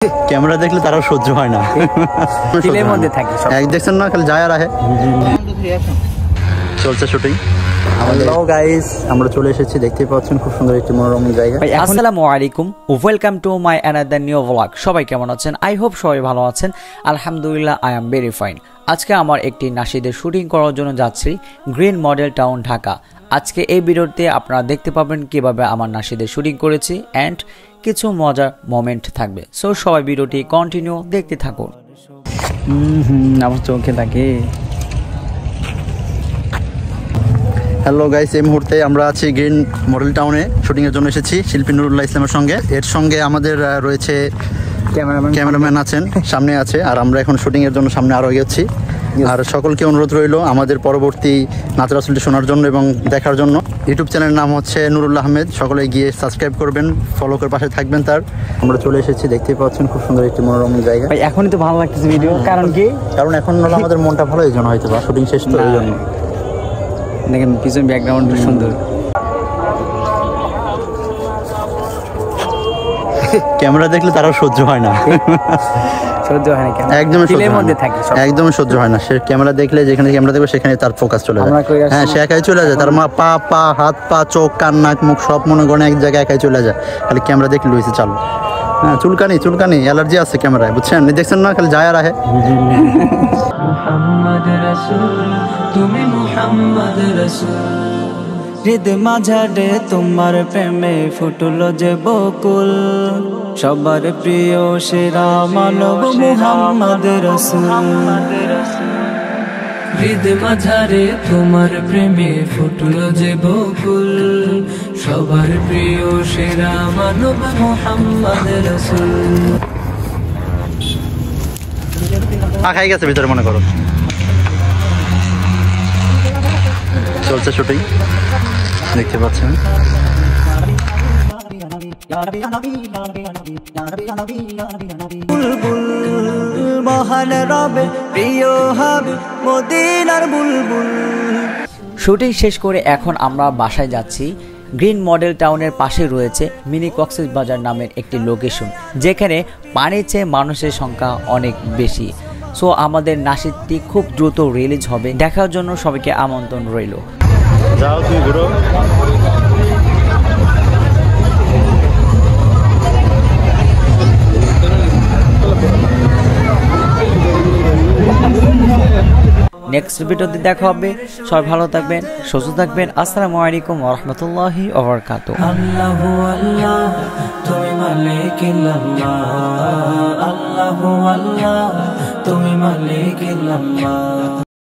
Camera দেখলে তারাও সহ্য হয় না, দিলের মধ্যে থাকে সব। এক দেখছেন না খালি যায় আর আহে। চলছে শুটিং। হ্যালো গাইস, আমরা চলে এসেছি, দেখতেই পাচ্ছেন খুব সুন্দর একটি মনোরম জায়গা। আসসালামু আলাইকুম, welcome to my another new blog. সবাই কেমন আছেন? আই হোপ সবাই ভালো আছেন। আলহামদুলিল্লাহ, আই এম ভেরি ফাইন। আজকে আমার একটি নাশিদের শুটিং করার জন্য যাচ্ছি গ্রিন মডেল টাউন, ঢাকা। আজকে এই ভিডিওতে আপনারা দেখতে পাবেন কিভাবে আমার নাশিদের শুটিং করেছি অ্যান্ড কিছু মজার মোমেন্ট থাকবে। সো সবাই ভিডিওটি কন্টিনিউ দেখতে থাকুন। আমার চোখে থাকে। হ্যালো গাইস, এই মুহূর্তে আমরা আছি গ্রিন মডেল টাউনে, শুটিংয়ের জন্য এসেছি শিল্পী নুরুল্লাহ ইসলামের সঙ্গে। এর সঙ্গে আমাদের রয়েছে ক্যামেরাম্যান আছেন, সামনে আছে, আর আমরা এখন শুটিংয়ের জন্য সামনে আরও এগোচ্ছি। আর সকলকে অনুরোধ রইল আমাদের পরবর্তী নাচ রাসুলটি শোনার জন্য এবং দেখার জন্য। ইউটিউব চ্যানেলের নাম হচ্ছে নুরুল্লাহ আহমেদ, সকলে গিয়ে সাবস্ক্রাইব করবেন, ফলো করে পাশে থাকবেন তার। আমরা চলে এসেছি, দেখতেই পাচ্ছেন খুব সুন্দর একটি মনোরম জায়গা। এখনই তো ভালো লাগতেছে ভিডিও, কারণ কি? কারণ এখন আমাদের মনটা ভালো, এই জন্য হয়তো বা শুটিং শেষ তো এই জন্য। দেখেন পিছনে ব্যাকগ্রাউন্ড সুন্দর। ক্যামেরা দেখলে তারাও সহ্য হয় না, সহ্য হয় না, একদমই দিলের মধ্যে থাকে সব। একদমই সহ্য হয় না। সে ক্যামেরা দেখলে, যেখানে ক্যামেরা দেখবে সেখানে তার ফোকাস চলে যায়। হ্যাঁ, সে একাই চলে যায়, তার পা হাত পা চোখ কান নাক মুখ সব মনে করেন এক জায়গায় একাই চলে যায়, খালি ক্যামেরা দেখলে লইছে চালু। হ্যাঁ, চুলকানি অ্যালার্জি আছে ক্যামেরায়, বুঝছেন? দেখছেন না, খালি যায় আর আহে। মুহাম্মদ রাসূল, তুমি মুহাম্মদ রাসূল। হৃদ মাঝারে তোমার প্রেমে ফুটলো যে বকুল, সবার প্রিয় সেরা মানব মুহাম্মদ রাসূল। হৃদ মাঝারে তোমার প্রেমে ফুটলো যে বকুল, সবার প্রিয় সেরা মানব মুহাম্মদ রাসূল। খাই গেছে ভিতরে মনে করো। চলছে শুটিং, দেখতে পাচ্ছেন। মহান রবে প্রিয় হবে মদিনার বুলবুল। শুটিং শেষ করে এখন আমরা বাসায় যাচ্ছি। গ্রিন মডেল টাউনের পাশে রয়েছে মিনি কক্সবাজার নামের একটি লোকেশন, যেখানে পানির চেয়ে মানুষের সংখ্যা অনেক বেশি। সো আমাদের নাশিদটি খুব দ্রুত রিলিজ হবে, দেখার জন্য সবাইকে আমন্ত্রণ রইল। যাও তুমি ঘুরো। নেক্সট ভিডিওতে দেখা হবে। সবাই ভালো থাকবেন, সুস্থ থাকবেন। আসসালামু আলাইকুম ওয়া রাহমাতুল্লাহি ওয়া বারাকাতুহু। আল্লাহু আল্লাহ, তুমি মালিকুল্লাহ। আল্লাহু আল্লাহ, তুমি মালিকুল্লাহ।